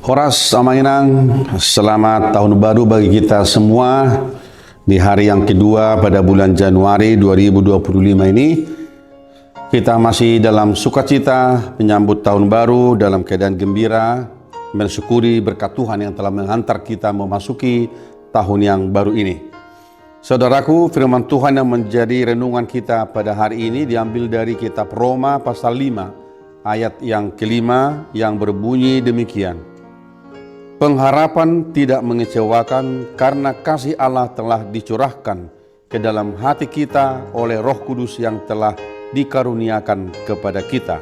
Horas Amanginang, selamat tahun baru bagi kita semua di hari yang kedua pada bulan Januari 2025 ini. Kita masih dalam sukacita menyambut tahun baru dalam keadaan gembira, mensyukuri berkat Tuhan yang telah menghantar kita memasuki tahun yang baru ini. Saudaraku, firman Tuhan yang menjadi renungan kita pada hari ini diambil dari kitab Roma pasal 5 ayat yang kelima yang berbunyi demikian. Pengharapan tidak mengecewakan karena kasih Allah telah dicurahkan ke dalam hati kita oleh Roh Kudus yang telah dikaruniakan kepada kita.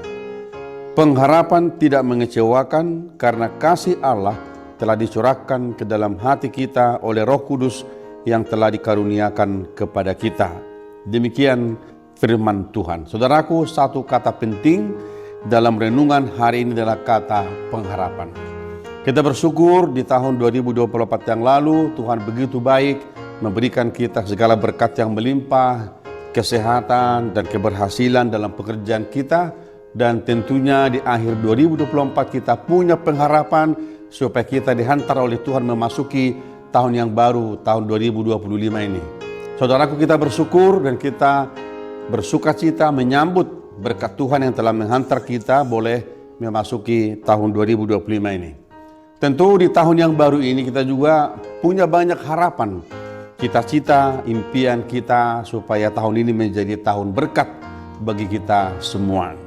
Pengharapan tidak mengecewakan karena kasih Allah telah dicurahkan ke dalam hati kita oleh Roh Kudus yang telah dikaruniakan kepada kita. Demikian firman Tuhan. Saudaraku, satu kata penting dalam renungan hari ini adalah kata pengharapan. Kita bersyukur di tahun 2024 yang lalu Tuhan begitu baik memberikan kita segala berkat yang melimpah, kesehatan dan keberhasilan dalam pekerjaan kita, dan tentunya di akhir 2024 kita punya pengharapan supaya kita dihantar oleh Tuhan memasuki tahun yang baru, tahun 2025 ini. Saudaraku, kita bersyukur dan kita bersukacita menyambut berkat Tuhan yang telah menghantar kita boleh memasuki tahun 2025 ini. Tentu di tahun yang baru ini kita juga punya banyak harapan, cita-cita, impian kita supaya tahun ini menjadi tahun berkat bagi kita semua.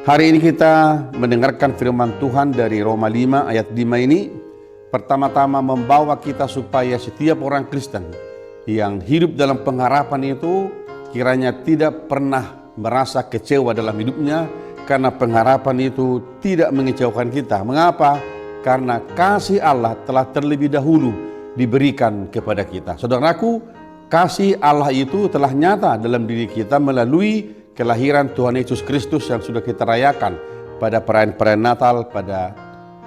Hari ini kita mendengarkan firman Tuhan dari Roma 5 ayat 5 ini. Pertama-tama membawa kita supaya setiap orang Kristen yang hidup dalam pengharapan itu kiranya tidak pernah merasa kecewa dalam hidupnya, karena pengharapan itu tidak mengecewakan kita. Mengapa? Karena kasih Allah telah terlebih dahulu diberikan kepada kita. Saudaraku, kasih Allah itu telah nyata dalam diri kita melalui kelahiran Tuhan Yesus Kristus yang sudah kita rayakan pada perayaan Natal pada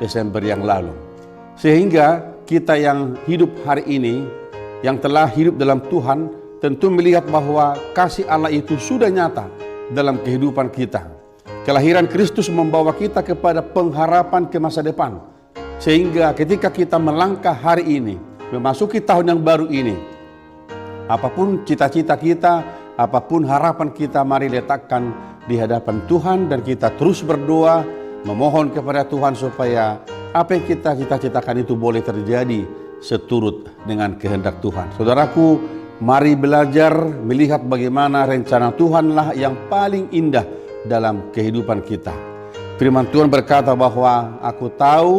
Desember yang lalu. Sehingga kita yang hidup hari ini, yang telah hidup dalam Tuhan, tentu melihat bahwa kasih Allah itu sudah nyata dalam kehidupan kita. Kelahiran Kristus membawa kita kepada pengharapan ke masa depan. Sehingga ketika kita melangkah hari ini, memasuki tahun yang baru ini, apapun cita-cita kita, apapun harapan kita, mari letakkan di hadapan Tuhan dan kita terus berdoa, memohon kepada Tuhan supaya apa yang kita cita-citakan itu boleh terjadi seturut dengan kehendak Tuhan. Saudaraku, mari belajar melihat bagaimana rencana Tuhanlah yang paling indah dalam kehidupan kita. Firman Tuhan berkata bahwa aku tahu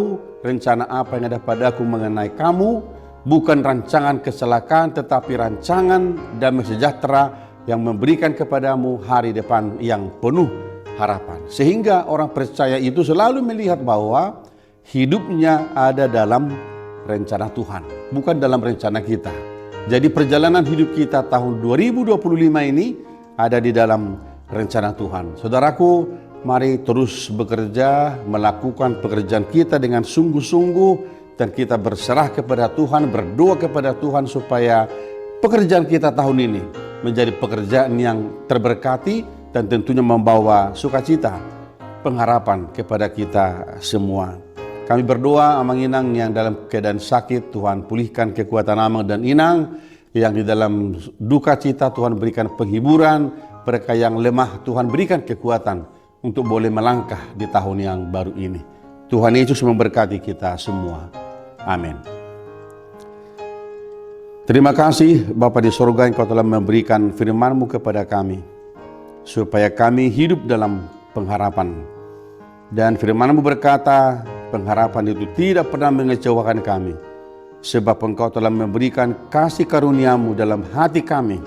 rencana apa yang ada padaku mengenai kamu, bukan rancangan kecelakaan tetapi rancangan damai sejahtera yang memberikan kepadamu hari depan yang penuh harapan. Sehingga orang percaya itu selalu melihat bahwa hidupnya ada dalam rencana Tuhan, bukan dalam rencana kita. Jadi perjalanan hidup kita tahun 2025 ini ada di dalam rencana Tuhan. Saudaraku, mari terus bekerja, melakukan pekerjaan kita dengan sungguh-sungguh, dan kita berserah kepada Tuhan, berdoa kepada Tuhan supaya pekerjaan kita tahun ini menjadi pekerjaan yang terberkati dan tentunya membawa sukacita, pengharapan kepada kita semua. Kami berdoa Amang Inang yang dalam keadaan sakit, Tuhan pulihkan kekuatan Amang dan Inang. Yang di dalam duka cita, Tuhan berikan penghiburan. Mereka yang lemah, Tuhan berikan kekuatan untuk boleh melangkah di tahun yang baru ini. Tuhan Yesus memberkati kita semua. Amin. Terima kasih Bapa di sorga, Engkau telah memberikan firman-Mu kepada kami, supaya kami hidup dalam pengharapan. Dan firman-Mu berkata, pengharapan itu tidak pernah mengecewakan kami, sebab Engkau telah memberikan kasih karunia-Mu dalam hati kami,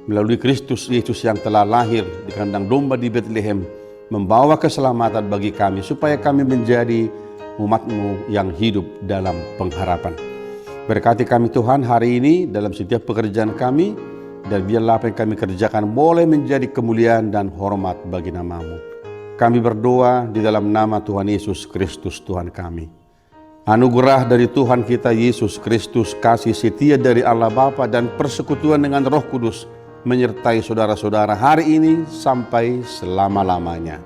melalui Kristus Yesus yang telah lahir di kandang domba di Bethlehem, membawa keselamatan bagi kami, supaya kami menjadi umat-Mu yang hidup dalam pengharapan. Berkati kami Tuhan hari ini dalam setiap pekerjaan kami, dan biarlah apa yang kami kerjakan boleh menjadi kemuliaan dan hormat bagi nama-Mu. Kami berdoa di dalam nama Tuhan Yesus Kristus Tuhan kami. Anugerah dari Tuhan kita Yesus Kristus, kasih setia dari Allah Bapa dan persekutuan dengan Roh Kudus menyertai saudara-saudara hari ini sampai selama-lamanya.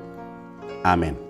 Amin.